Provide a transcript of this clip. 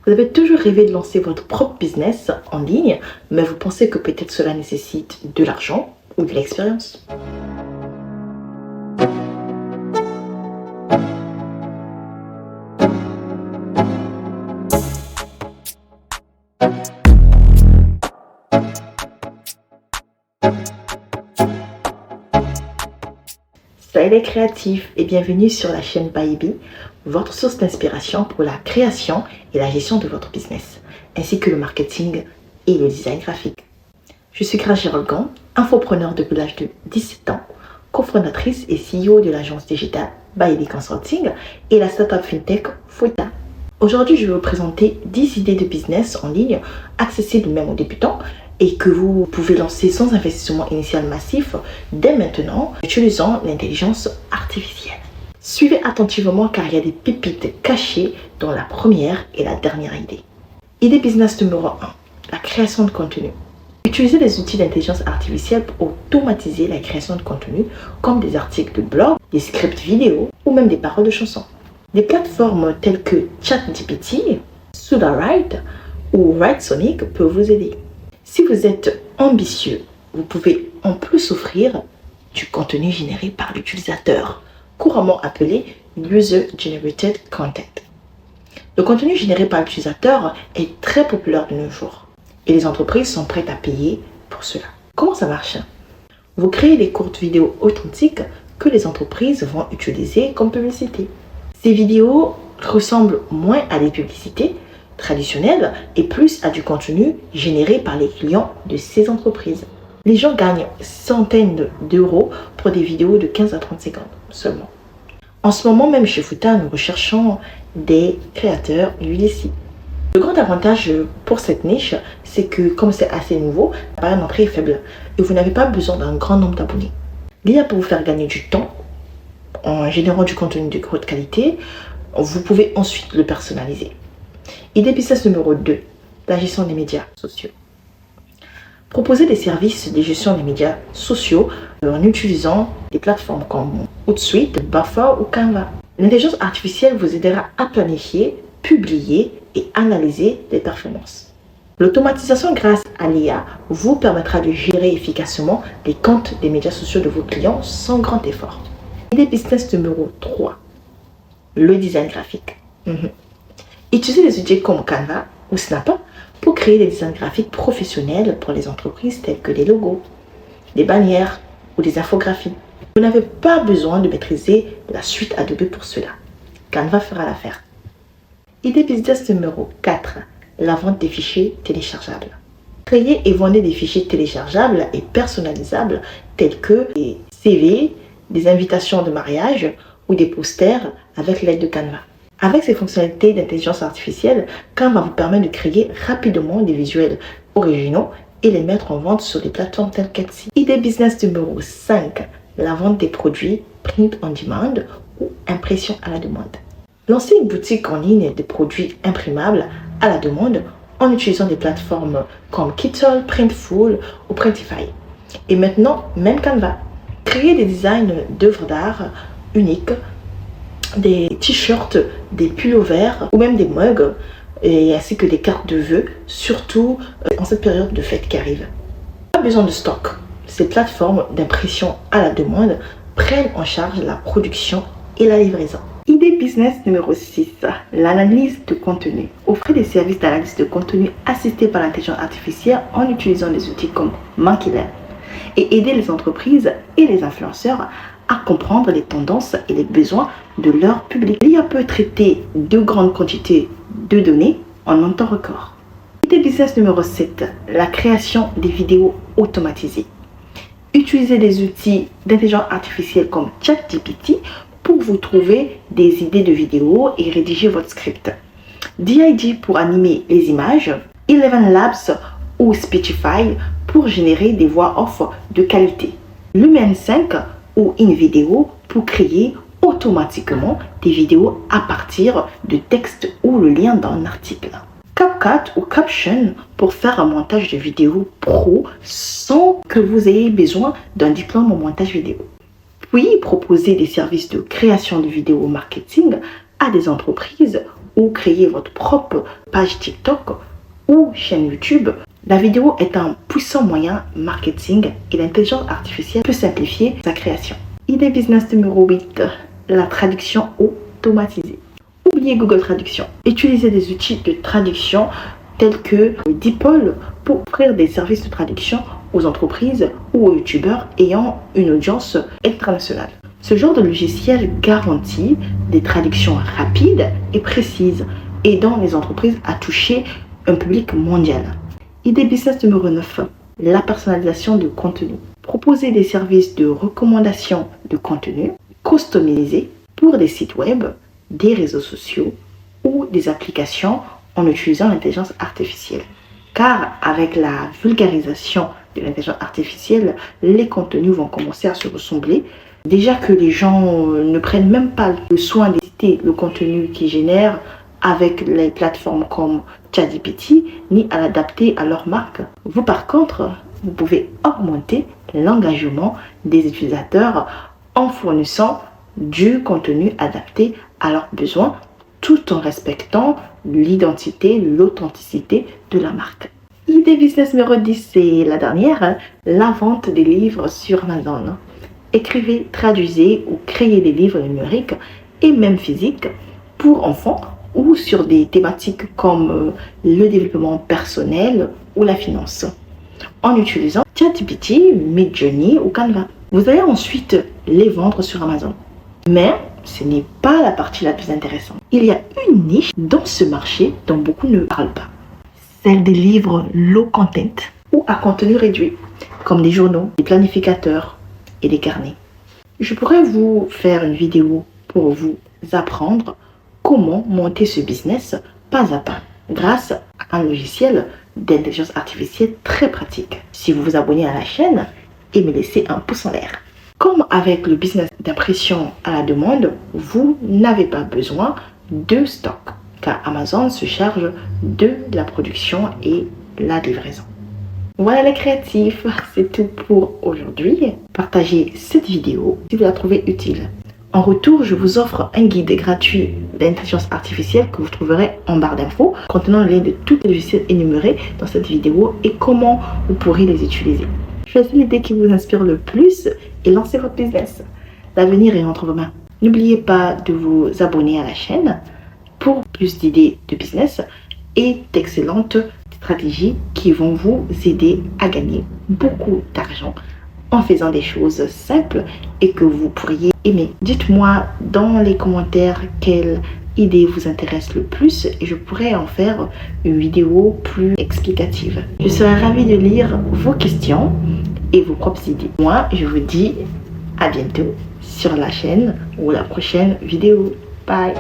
Vous avez toujours rêvé de lancer votre propre business en ligne, mais vous pensez que peut-être cela nécessite de l'argent ou de l'expérience. Salut les créatifs et bienvenue sur la chaîne Baby, votre source d'inspiration pour la création et la gestion de votre business, ainsi que le marketing et le design graphique. Je suis Grace Géraldgon, infopreneur depuis l'âge de 17 ans, cofondatrice et CEO de l'agence digitale Baby Consulting et la startup fintech Foueta. Aujourd'hui, je vais vous présenter 10 idées de business en ligne accessibles même aux débutants et que vous pouvez lancer sans investissement initial massif dès maintenant en utilisant l'intelligence artificielle. Suivez attentivement car il y a des pépites cachées dans la première et la dernière idée. Idée business numéro 1, la création de contenu. Utilisez des outils d'intelligence artificielle pour automatiser la création de contenu comme des articles de blog, des scripts vidéo ou même des paroles de chansons. Des plateformes telles que ChatGPT, Sudawrite ou Writesonic peuvent vous aider. Si vous êtes ambitieux, vous pouvez en plus offrir du contenu généré par l'utilisateur, couramment appelé User Generated Content. Le contenu généré par l'utilisateur est très populaire de nos jours et les entreprises sont prêtes à payer pour cela. Comment ça marche? Vous créez des courtes vidéos authentiques que les entreprises vont utiliser comme publicité. Ces vidéos ressemblent moins à des publicités traditionnelles et plus à du contenu généré par les clients de ces entreprises. Les gens gagnent centaines d'euros pour des vidéos de 15 à 30 secondes seulement. En ce moment même chez Foueta, nous recherchons des créateurs UGC. Le grand avantage pour cette niche, c'est que comme c'est assez nouveau, la barrière d'entrée est faible et vous n'avez pas besoin d'un grand nombre d'abonnés. L'IA peut vous faire gagner du temps en générant du contenu de haute qualité. Vous pouvez ensuite le personnaliser. Idée business numéro 2, la gestion des médias sociaux. Proposez des services de gestion des médias sociaux en utilisant des plateformes comme Hootsuite, Buffer ou Canva. L'intelligence artificielle vous aidera à planifier, publier et analyser les performances. L'automatisation grâce à l'IA vous permettra de gérer efficacement les comptes des médias sociaux de vos clients sans grand effort. Idée business numéro 3, le design graphique. Utilisez des outils comme Canva ou Snap pour créer des designs graphiques professionnels pour les entreprises telles que des logos, des bannières ou des infographies. Vous n'avez pas besoin de maîtriser la suite Adobe pour cela. Canva fera l'affaire. Idée business numéro 4, la vente des fichiers téléchargeables. Créez et vendez des fichiers téléchargeables et personnalisables tels que des CV, des invitations de mariage ou des posters avec l'aide de Canva. Avec ces fonctionnalités d'intelligence artificielle, Canva vous permet de créer rapidement des visuels originaux et les mettre en vente sur des plateformes telles qu'Etsy. Idée business numéro 5, la vente des produits print on demand ou impression à la demande. Lancez une boutique en ligne de produits imprimables à la demande en utilisant des plateformes comme Kittle, Printful ou Printify. Et maintenant, même Canva. Créez des designs d'œuvres d'art uniques, des t-shirts, des pullovers ou même des mugs ainsi que des cartes de vœux, surtout en cette période de fête qui arrive. Pas besoin de stock. Ces plateformes d'impression à la demande prennent en charge la production et la livraison. Idée business numéro 6, l'analyse de contenu. Offrez des services d'analyse de contenu assistés par l'intelligence artificielle en utilisant des outils comme Monkeyland et aider les entreprises et les influenceurs à comprendre les tendances et les besoins de leur public. L'IA peut traiter de grandes quantités de données en un temps record. Idée business numéro 7, la création des vidéos automatisées. Utilisez des outils d'intelligence artificielle comme ChatGPT pour vous trouver des idées de vidéos et rédiger votre script. DIG pour animer les images, Eleven Labs ou Speechify pour générer des voix off de qualité. Lumen 5 ou InVideo pour créer automatiquement des vidéos à partir de textes ou le lien d'un article. CapCut ou Caption pour faire un montage de vidéos pro sans que vous ayez besoin d'un diplôme en montage vidéo. Puis proposer des services de création de vidéos marketing à des entreprises ou créer votre propre page TikTok ou chaîne YouTube, la vidéo est un puissant moyen marketing et l'intelligence artificielle peut simplifier sa création. Idée business numéro 8, la traduction automatisée. Oubliez Google Traduction. Utilisez des outils de traduction tels que DeepL pour offrir des services de traduction aux entreprises ou aux youtubeurs ayant une audience internationale. Ce genre de logiciel garantit des traductions rapides et précises, aidant les entreprises à toucher un public mondial. Idée business numéro 9, la personnalisation de contenu. Proposer des services de recommandation de contenu customisés pour des sites web, des réseaux sociaux ou des applications en utilisant l'intelligence artificielle. Car avec la vulgarisation de l'intelligence artificielle, les contenus vont commencer à se ressembler. Déjà que les gens ne prennent même pas le soin d'éditer le contenu qu'ils génèrent avec les plateformes comme ChatGPT, ni à l'adapter à leur marque. Vous, par contre, vous pouvez augmenter l'engagement des utilisateurs en fournissant du contenu adapté à leurs besoins, tout en respectant l'identité, l'authenticité de la marque. Idée business numéro 10, c'est la dernière, la vente des livres sur Amazon. Écrivez, traduisez ou créez des livres numériques et même physiques pour enfants ou sur des thématiques comme le développement personnel ou la finance en utilisant ChatGPT, Midjourney ou Canva. Vous allez ensuite les vendre sur Amazon. Mais ce n'est pas la partie la plus intéressante. Il y a une niche dans ce marché dont beaucoup ne parlent pas. Celle des livres low content ou à contenu réduit, comme des journaux, des planificateurs et des carnets. Je pourrais vous faire une vidéo pour vous apprendre comment monter ce business pas à pas grâce à un logiciel d'intelligence artificielle très pratique. Si vous vous abonnez à la chaîne et me laissez un pouce en l'air. Comme avec le business d'impression à la demande, vous n'avez pas besoin de stock car Amazon se charge de la production et la livraison. Voilà les créatifs, c'est tout pour aujourd'hui. Partagez cette vidéo si vous la trouvez utile. En retour, je vous offre un guide gratuit d'intelligence artificielle que vous trouverez en barre d'infos, contenant le lien de tous les logiciels énumérés dans cette vidéo et comment vous pourrez les utiliser. Choisissez l'idée qui vous inspire le plus et lancez votre business. L'avenir est entre vos mains. N'oubliez pas de vous abonner à la chaîne pour plus d'idées de business et d'excellentes stratégies qui vont vous aider à gagner beaucoup d'argent en faisant des choses simples et que vous pourriez aimer. Dites-moi dans les commentaires quelle idée vous intéresse le plus et je pourrais en faire une vidéo plus explicative. Je serai ravie de lire vos questions et vos propres idées. Moi, je vous dis à bientôt sur la chaîne ou la prochaine vidéo. Bye!